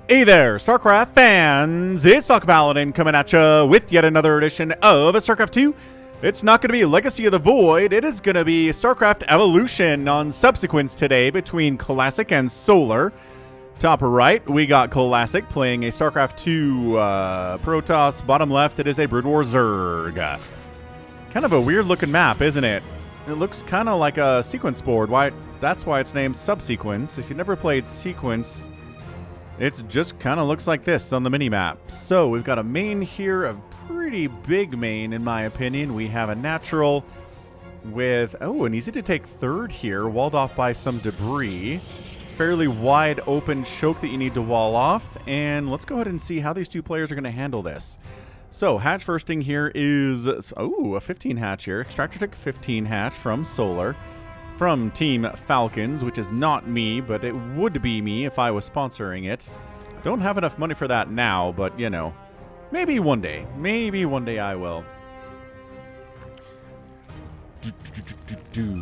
Hey there, StarCraft fans! It's Paladin coming at you with yet another edition of StarCraft 2. It's not going to be Legacy of the Void, it is going to be StarCraft Evolution on Subsequence today between Classic and Solar. Top right, we got Classic playing a StarCraft 2 Protoss. Bottom left, it is a Brood War Zerg. Kind of a weird looking map, isn't it? It looks kind of like a sequence board. That's why it's named Subsequence. If you've never played Sequence, it just kind of looks like this on the mini-map. So we've got a main here, a pretty big main in my opinion. We have a natural with, an easy to take third here, walled off by some debris. Fairly wide open choke that you need to wall off. And let's go ahead and see how these two players are going to handle this. So hatch firsting here is, a 15 hatch here. Extractor Tech 15 hatch from Solar. From Team Falcons, which is not me, but it would be me if I was sponsoring it. Don't have enough money for that now, but, you know, maybe one day. Maybe one day I will.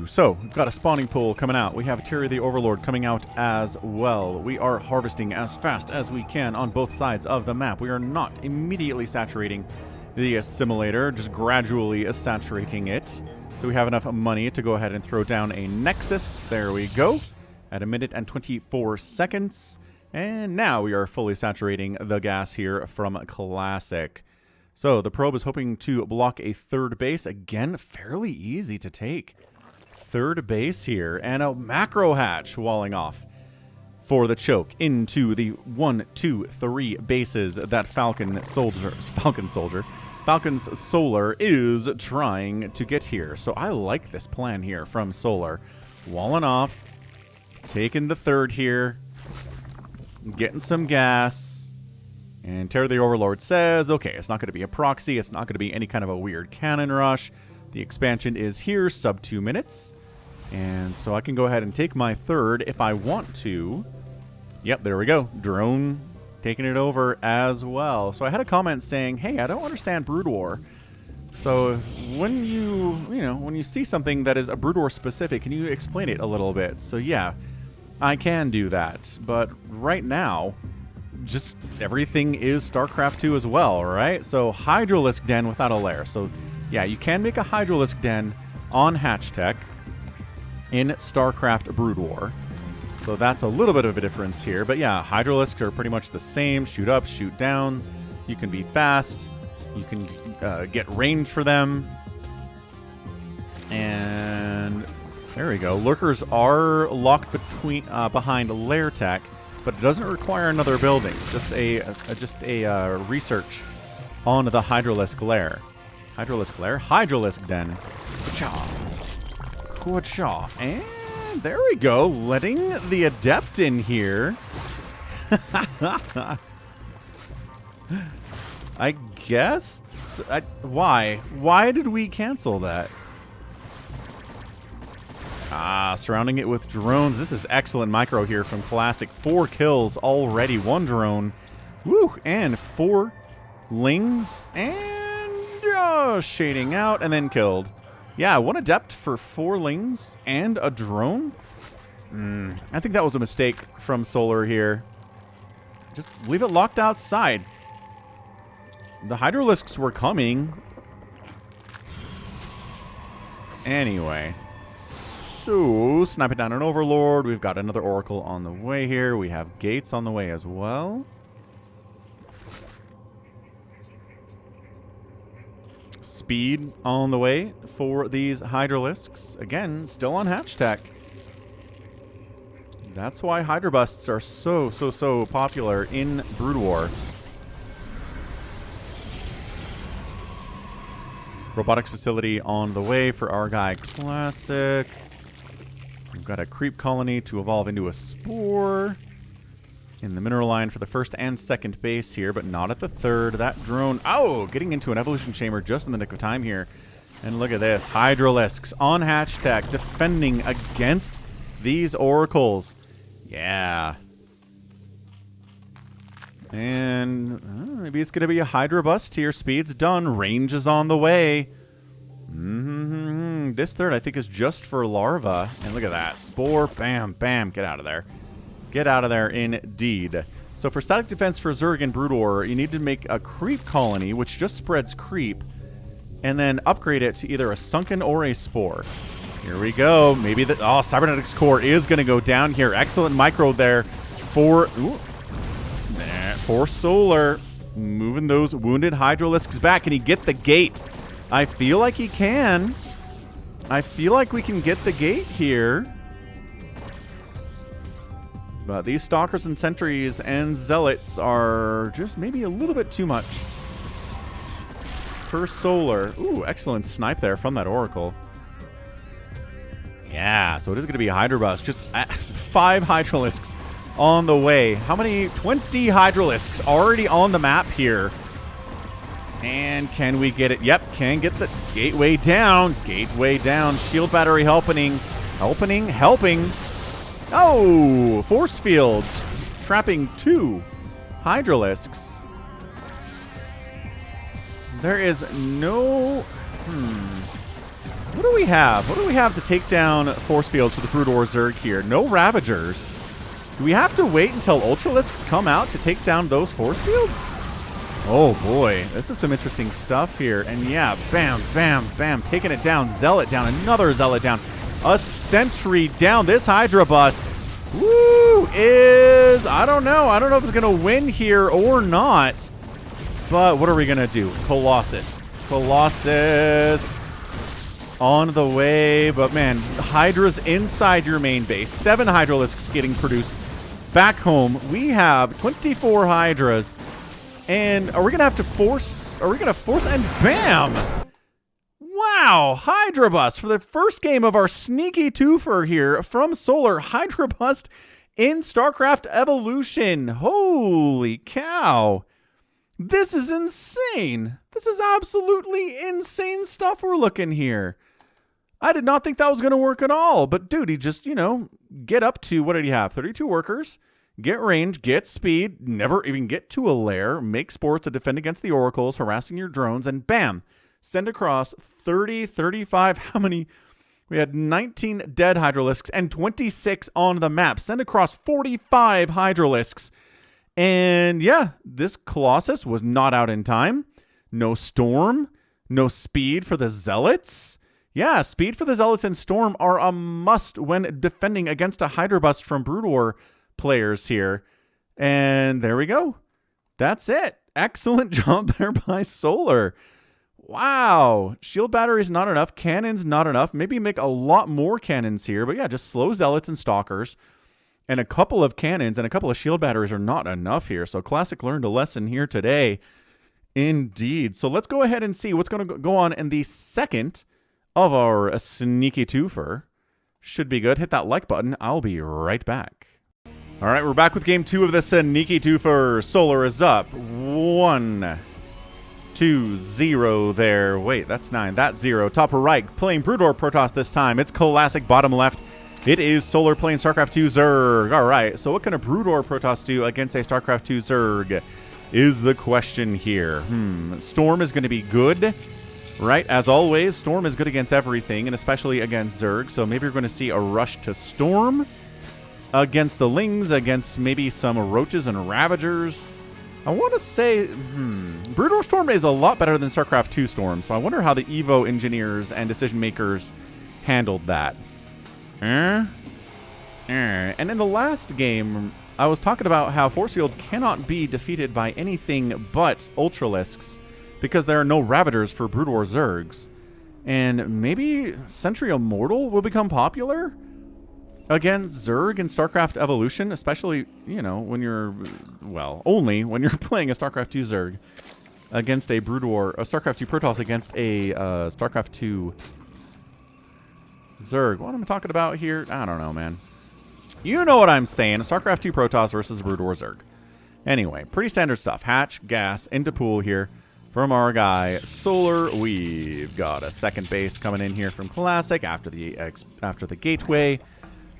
So, we've got a spawning pool coming out. We have Terry the Overlord coming out as well. We are harvesting as fast as we can on both sides of the map. We are not immediately saturating the assimilator, just gradually saturating it. So we have enough money to go ahead and throw down a Nexus. There we go. At 1 minute and 24 seconds. And now we are fully saturating the gas here from Classic. So the probe is hoping to block a third base. Again, fairly easy to take. Third base here. And a macro hatch walling off for the choke into the 1, 2, 3 bases that Falcon's Solar is trying to get here. So I like this plan here from Solar. Walling off, taking the third here, getting some gas. And Terry the Overlord says, okay, it's not going to be a proxy. It's not going to be any kind of a weird cannon rush. The expansion is here, sub 2 minutes. And so I can go ahead and take my third if I want to. Yep, there we go. Drone taking it over as well. So I had a comment saying, hey, I don't understand Brood War. So when you see something that is a Brood War specific, can you explain it a little bit? So yeah, I can do that. But right now, just everything is StarCraft 2 as well, right? So Hydralisk Den without a lair. So yeah, you can make a Hydralisk Den on Hatch Tech in StarCraft Brood War. So that's a little bit of a difference here. But yeah, Hydralisks are pretty much the same. Shoot up, shoot down. You can be fast. You can get range for them. And there we go. Lurkers are locked behind lair tech, but it doesn't require another building. Just a research on the Hydralisk lair. Hydralisk Den. Cha. And there we go, letting the Adept in here. I guess. Why? Why did we cancel that? Surrounding it with drones. This is excellent micro here from Classic. 4 kills already. 1 drone. Woo! And 4 lings. And shading out and then killed. Yeah, 1 Adept for 4 lings and a drone? I think that was a mistake from Solar here. Just leave it locked outside. The Hydralisks were coming. Anyway. So, sniping down an Overlord. We've got another Oracle on the way here. We have Gates on the way as well. Speed on the way for these Hydralisks. Again, still on Hatch Tech. That's why Hydra Busts are so popular in Brood War. Robotics facility on the way for our guy Classic. We've got a creep colony to evolve into a spore. In the mineral line for the first and second base here, but not at the third. That drone, getting into an evolution chamber just in the nick of time here. And look at this, Hydralisks on Hatch Tech defending against these Oracles. Yeah. And maybe it's going to be a Hydra Bust here. Speed's done. Range is on the way. This third, I think, is just for larva. And look at that. Spore. Bam, bam. Get out of there. Get out of there, indeed. So for static defense for Zerg and Brood War, you need to make a creep colony, which just spreads creep, and then upgrade it to either a sunken or a spore. Here we go. Maybe the cybernetics core is going to go down here. Excellent micro there for Solar. Moving those wounded Hydralisks back. Can he get the gate? I feel like he can. I feel like we can get the gate here. But these Stalkers and Sentries and Zealots are just maybe a little bit too much for Solar. Ooh, excellent snipe there from that Oracle. Yeah, so it is going to be a Hydra Bust. Just 5 Hydralisks on the way. How many? 20 Hydralisks already on the map here. And can we get it? Yep, can get the gateway down. Gateway down. Shield battery helping. Oh, force fields. Trapping 2 Hydralisks. There is no... What do we have? What do we have to take down force fields for the Brood War Zerg here? No Ravagers. Do we have to wait until Ultralisks come out to take down those force fields? Oh boy, this is some interesting stuff here. And yeah, bam, bam, bam, taking it down. Zealot down, another Zealot down. A Sentry down. This Hydra Bust, woo, is, I don't know if it's going to win here or not. But what are we going to do? Colossus on the way. But man, Hydra's inside your main base. 7 Hydralisks getting produced back home. We have 24 Hydras. And are we going to have to force? Are we going to force? And bam! Wow! Hydra Bust for the first game of our sneaky twofer here from Solar. Hydra Bust in StarCraft Evolution. Holy cow! This is insane. This is absolutely insane stuff we're looking here. I did not think that was going to work at all. But dude, he just, get up to, what did he have? 32 workers. Get range, get speed, never even get to a lair, make spores to defend against the oracles, harassing your drones, and bam, send across 30, 35, how many? We had 19 dead Hydralisks and 26 on the map. Send across 45 Hydralisks. And yeah, this Colossus was not out in time. No Storm, no speed for the Zealots. Yeah, speed for the Zealots and Storm are a must when defending against a Hydra Bust from Brood War players here. And there we go. That's it. Excellent job there by Solar. Wow. Shield batteries not enough. Cannons not enough. Maybe make a lot more cannons here. But yeah, just slow Zealots and Stalkers. And a couple of cannons and a couple of shield batteries are not enough here. So Classic learned a lesson here today. Indeed. So let's go ahead and see what's going to go on in the second of our sneaky twofer. Should be good. Hit that like button. I'll be right back. All right, we're back with game 2 of the sneaky twofer. Solar is up. 1, 2, 0 there. Wait, that's 9. That's 0. Top right, playing Brood War Protoss this time. It's Classic bottom left. It is Solar playing StarCraft 2 Zerg. All right, so what can a Brood War Protoss do against a StarCraft 2 Zerg is the question here. Storm is going to be good, right? As always, Storm is good against everything, and especially against Zerg. So maybe you're going to see a rush to Storm against the Lings, against maybe some Roaches and Ravagers. I want to say, Brood War Storm is a lot better than StarCraft 2 Storm, so I wonder how the EVO engineers and decision makers handled that. And in the last game, I was talking about how force fields cannot be defeated by anything but Ultralisks because there are no Ravagers for Brood War Zergs. And maybe Sentry Immortal will become popular against Zerg in StarCraft Evolution, especially, when you're, only when you're playing a StarCraft 2 Zerg against a Brood War, a StarCraft 2 Protoss against a StarCraft 2 Zerg. What am I talking about here? I don't know, man. You know what I'm saying. A StarCraft 2 Protoss versus a Brood War Zerg. Anyway, pretty standard stuff. Hatch, gas, into pool here from our guy Solar. We've got a second base coming in here from Classic after the gateway.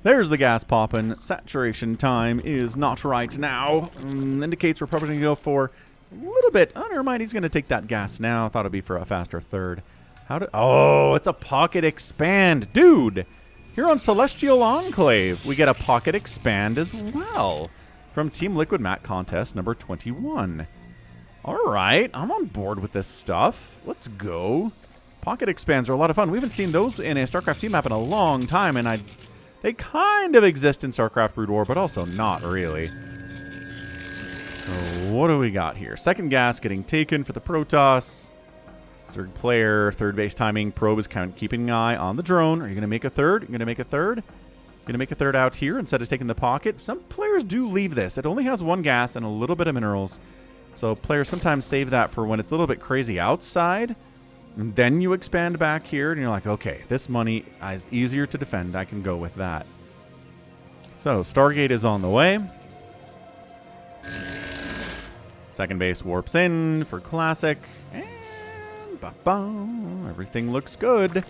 There's the gas popping. Saturation time is not right now. Indicates we're probably going to go for a little bit. Oh, never mind. He's going to take that gas now. Thought it'd be for a faster third. Oh, it's a pocket expand. Dude, here on Celestial Enclave, we get a pocket expand as well from Team Liquid Mat Contest number 21. All right, I'm on board with this stuff. Let's go. Pocket expands are a lot of fun. We haven't seen those in a StarCraft team map in a long time, and they kind of exist in StarCraft Brood War, but also not really. So what do we got here? Second gas getting taken for the Protoss. Third player, third base timing. Probe is kind of keeping an eye on the drone. Are you going to make a third? You're going to make a third? Going to make a third out here instead of taking the pocket. Some players do leave this. It only has one gas and a little bit of minerals. So players sometimes save that for when it's a little bit crazy outside. And then you expand back here and you're like, okay, this money is easier to defend. I can go with that. So Stargate is on the way. Second base warps in for Classic. And ba-bum, everything looks good.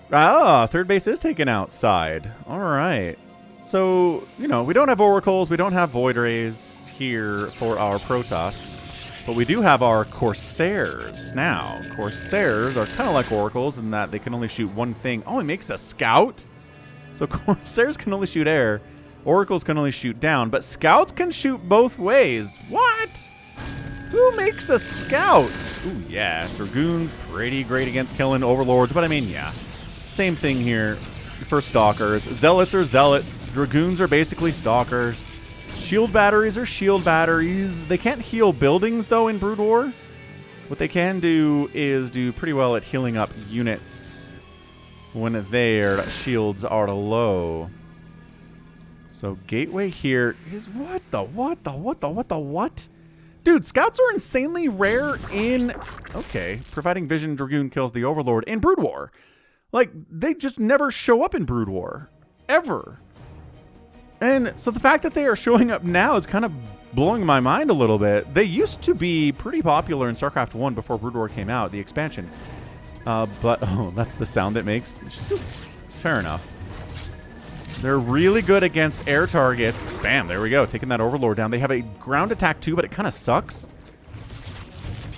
Ah, third base is taken outside. All right. So, you know, we don't have Oracles. We don't have Void Rays here for our Protoss. But we do have our Corsairs now. Corsairs are kind of like Oracles in that they can only shoot one thing. Oh, it makes a Scout? So Corsairs can only shoot air. Oracles can only shoot down. But Scouts can shoot both ways. What? Who makes a Scout? Ooh, yeah. Dragoons, pretty great against killing Overlords. But I mean, yeah. Same thing here for Stalkers. Zealots are Zealots. Dragoons are basically Stalkers. Shield batteries are shield batteries. They can't heal buildings, though, in Brood War. What they can do is do pretty well at healing up units when their shields are low. So Gateway here is what? Dude, Scouts are insanely rare in... Okay, providing Vision Dragoon kills the Overlord in Brood War. Like, they just never show up in Brood War. Ever. And so the fact that they are showing up now is kind of blowing my mind a little bit. They used to be pretty popular in StarCraft 1 before Brood War came out, the expansion. But, oh, that's the sound it makes. Fair enough. They're really good against air targets. Bam, there we go. Taking that Overlord down. They have a ground attack too, but it kind of sucks.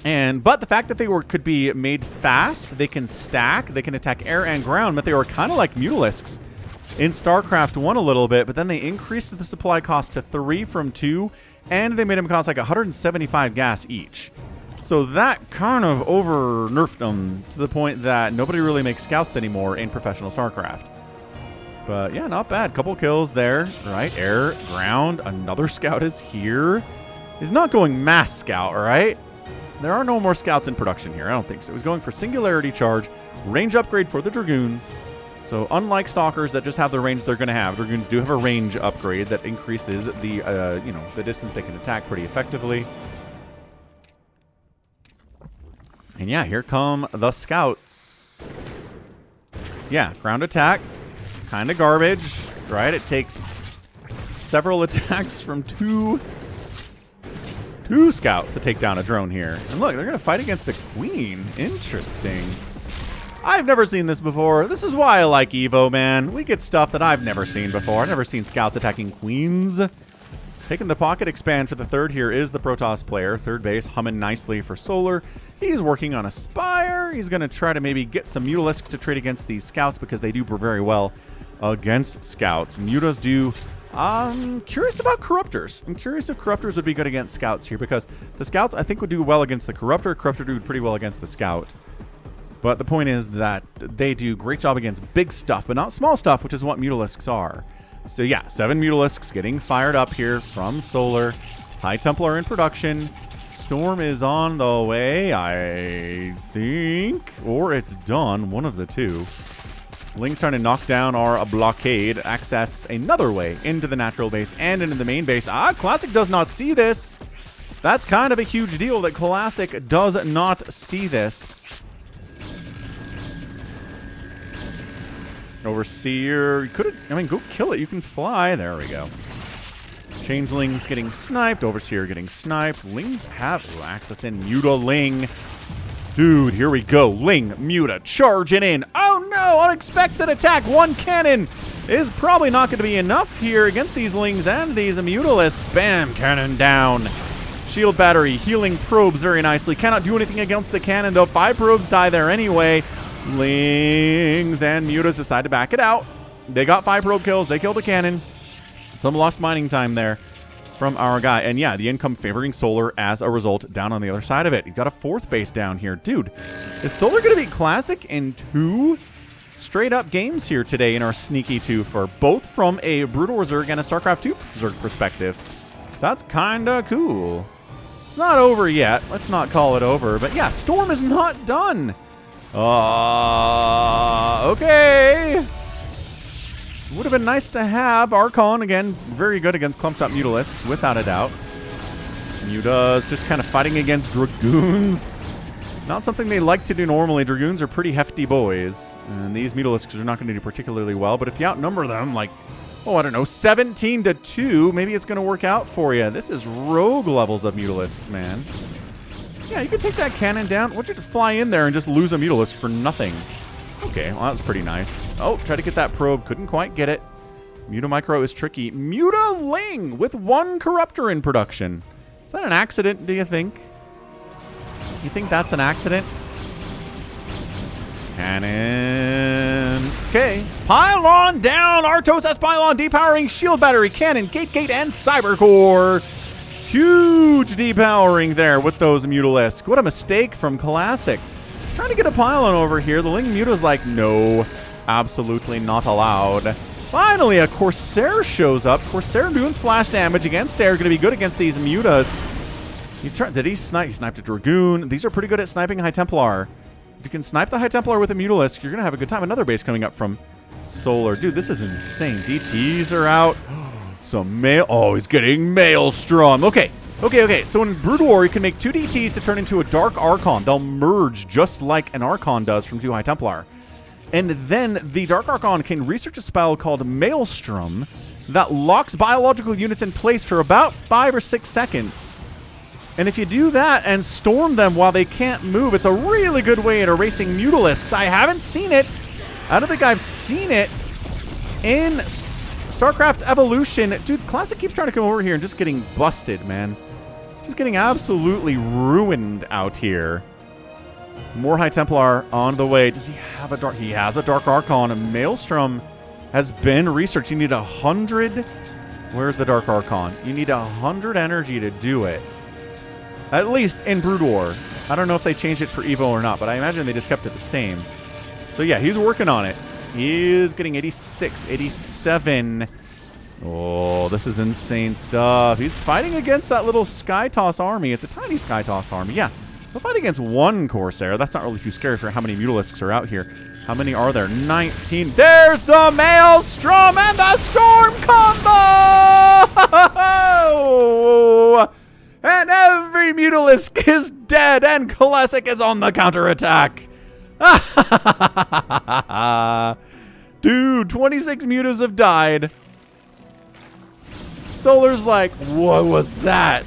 But the fact that they could be made fast, they can stack, they can attack air and ground, but they were kind of like Mutalisks in StarCraft 1 a little bit, but then they increased the supply cost to 3 from 2, and they made them cost like 175 gas each. So that kind of over-nerfed them to the point that nobody really makes Scouts anymore in professional StarCraft. But yeah, not bad. Couple kills there, right? Air, ground, another Scout is here. He's not going mass Scout, right? There are no more Scouts in production here. I don't think so. He's going for Singularity Charge, range upgrade for the Dragoons. So unlike Stalkers that just have the range they're going to have, Dragoons do have a range upgrade that increases the, the distance they can attack pretty effectively. And yeah, here come the Scouts. Yeah, ground attack. Kind of garbage, right? It takes several attacks from two Scouts to take down a drone here. And look, they're going to fight against a Queen. Interesting. I've never seen this before. This is why I like EVO, man. We get stuff that I've never seen before. I've never seen Scouts attacking Queens. Taking the pocket expand for the third here is the Protoss player. Third base humming nicely for Solar. He's working on a Spire. He's going to try to maybe get some Mutalisks to trade against these Scouts because they do very well against Scouts. Mutas do... I'm curious about Corruptors. I'm curious if Corruptors would be good against Scouts here because the Scouts, I think, would do well against the Corruptor. Corruptor do pretty well against the Scout. But the point is that they do great job against big stuff, but not small stuff, which is what Mutalisks are. So yeah, 7 Mutalisks getting fired up here from Solar. High Templar in production. Storm is on the way, I think. Or it's done, one of the two. Ling's trying to knock down our blockade, access another way into the natural base and into the main base. Classic does not see this. That's kind of a huge deal that Classic does not see this. Overseer, you could have, go kill it. You can fly. There we go. Changelings getting sniped. Overseer getting sniped. Lings have access in. Muta Ling. Dude, here we go. Ling, Muta, charging in. Oh no, unexpected attack. One cannon is probably not going to be enough here against these Lings and these Mutalisks. Bam, cannon down. Shield battery, healing probes very nicely. Cannot do anything against the cannon, though. 5 probes die there anyway. Lings and Mutas decide to back it out. They got 5 probe kills. They killed a cannon. Some lost mining time there from our guy. And yeah, the income favoring Solar as a result down on the other side of it. He got a 4th base down here. Dude, is Solar going to be Classic in 2 straight up games here today in our sneaky 2 for both from a Brutal Zerg and a StarCraft 2 Zerg perspective? That's kind of cool. It's not over yet. Let's not call it over. But yeah, Storm is not done. Okay. Would have been nice to have Archon. Again, very good against clumped up Mutalisks, without a doubt. Mutas just kind of fighting against Dragoons. Not something they like to do normally. Dragoons are pretty hefty boys. And these Mutalisks are not going to do particularly well. But if you outnumber them, like, oh, I don't know, 17-2, maybe it's going to work out for you. This is rogue levels of Mutalisks, man. Yeah, you could take that cannon down. Why don't you fly in there and just lose a Mutalisk for nothing? Okay, well, that was pretty nice. Oh, try to get that probe. Couldn't quite get it. Mutamicro is tricky. Mutaling with 1 Corruptor in production. Is that an accident, do you think? You think that's an accident? Cannon. Okay. Pylon down. Artos has Pylon. Depowering Shield Battery, Cannon, Gate, and Cybercore. Huge depowering there with those Mutalisks. What a mistake from Classic. Trying to get a Pylon over here. The Ling Muta's like, no, absolutely not allowed. Finally, a Corsair shows up. Corsair doing splash damage against air. Going to be good against these Mutas. Did he snipe? He sniped a Dragoon. These are pretty good at sniping High Templar. If you can snipe the High Templar with a Mutalisk, you're going to have a good time. Another base coming up from Solar. Dude, this is insane. DTs are out. Some mail. Oh, he's getting Maelstrom. Okay. So in Brood War, you can make 2 DTs to turn into a Dark Archon. They'll merge just like an Archon does from 2 High Templar. And then the Dark Archon can research a spell called Maelstrom that locks biological units in place for about 5 or 6 seconds. And if you do that and storm them while they can't move, it's a really good way at erasing Mutalisks. I haven't seen it. I don't think I've seen it in StarCraft Evolution. Dude, Classic keeps trying to come over here and just getting busted, man. Just getting absolutely ruined out here. More High Templar on the way. Does he have a Dark? He has a Dark Archon. A Maelstrom has been researched. You need 100. Where's the Dark Archon? You need 100 energy to do it. At least in Brood War. I don't know if they changed it for EVO or not, but I imagine they just kept it the same. So yeah, he's working on it. He is getting 86, 87. Oh, this is insane stuff. He's fighting against that little Skytoss army. It's a tiny Skytoss army. Yeah, he'll fight against 1 Corsair. That's not really too scary for how many Mutalisks are out here. How many are there? 19. There's the Maelstrom and the Storm combo! And every Mutalisk is dead, and Classic is on the counterattack. Dude, 26 Mutas have died. Solar's like, what was that?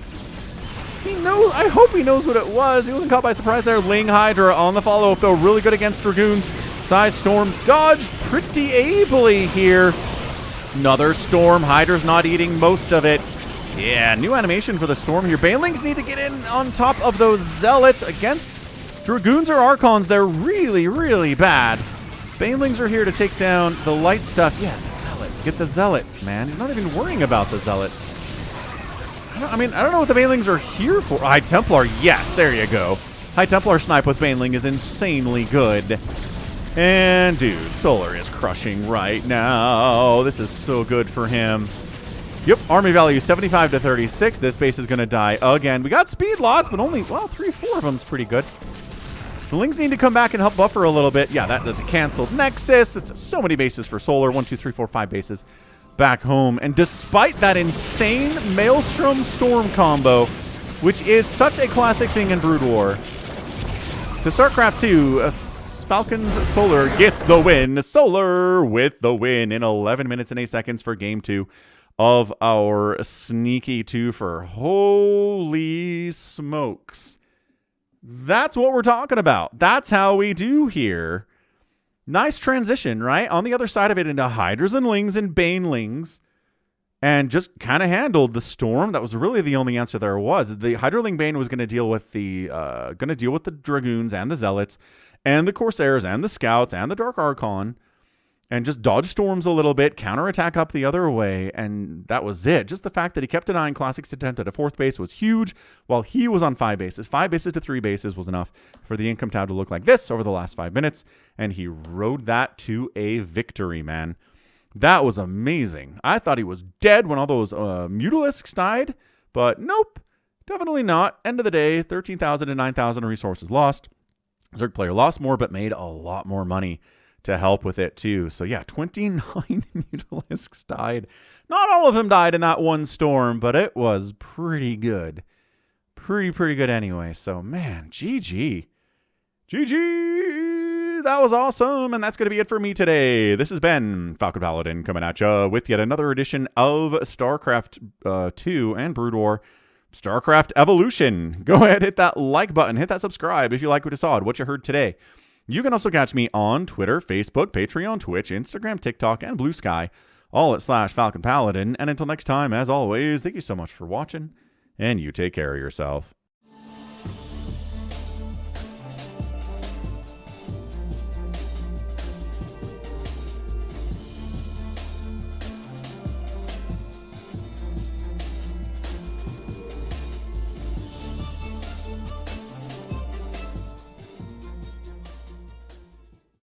He knows. I hope he knows what it was. He wasn't caught by surprise there. Ling Hydra on the follow-up, though. Really good against Dragoons. Size Storm dodged pretty ably here. Another Storm. Hydra's not eating most of it. Yeah, new animation for the Storm here. Banelings need to get in on top of those Zealots against Dragoons or Archons. They're really, really bad. Banelings are here to take down the light stuff. Yeah, the Zealots. Get the Zealots, man. He's not even worrying about the Zealots. I don't know what the Banelings are here for. High Templar, yes, there you go. High Templar snipe with Baneling is insanely good. And, dude, Solar is crushing right now. This is so good for him. Yep, army value 75 to 36. This base is going to die again. We got speed lots, but only, well, 3-4 of them's pretty good. The Lings need to come back and help buffer a little bit. Yeah, that's a canceled Nexus. It's so many bases for Solar. 1, 2, 3, 4, 5 bases back home. And despite that insane Maelstrom Storm combo, which is such a classic thing in Brood War, to StarCraft 2, Falcon's Solar gets the win. Solar with the win in 11 minutes and 8 seconds for Game 2 of our sneaky 2 for holy smokes. That's what we're talking about. That's how we do here. Nice transition, right? On the other side of it into Hydras and Lings and Banelings, and just kind of handled the Storm. That was really the only answer there was. The Hydraling Bane was going to deal with the Dragoons and the Zealots and the Corsairs and the Scouts and the Dark Archon. and just dodge storms a little bit, counterattack up the other way, and that was it. Just the fact that he kept denying Classic's attempt at a 4th base was huge while he was on 5 bases. 5 bases to 3 bases was enough for the income tab to look like this over the last 5 minutes, and he rode that to a victory, man. That was amazing. I thought he was dead when all those Mutalisks died, but nope, definitely not. End of the day, 13,000 to 9,000 resources lost. Zerg player lost more, but made a lot more money to help with it too. So yeah, 29 Mutalisks died. Not all of them died in that one storm, but it was pretty good. Pretty good anyway. So man, GG. That was awesome, and that's going to be it for me today. This has been Falcon Paladin coming at you with yet another edition of StarCraft 2 and Brood War StarCraft Evolution. Go ahead, hit that like button, hit that subscribe if you like what you saw and what you heard today. You can also catch me on Twitter, Facebook, Patreon, Twitch, Instagram, TikTok, and Blue Sky, all at /Falcon Paladin. And until next time, as always, thank you so much for watching, and you take care of yourself.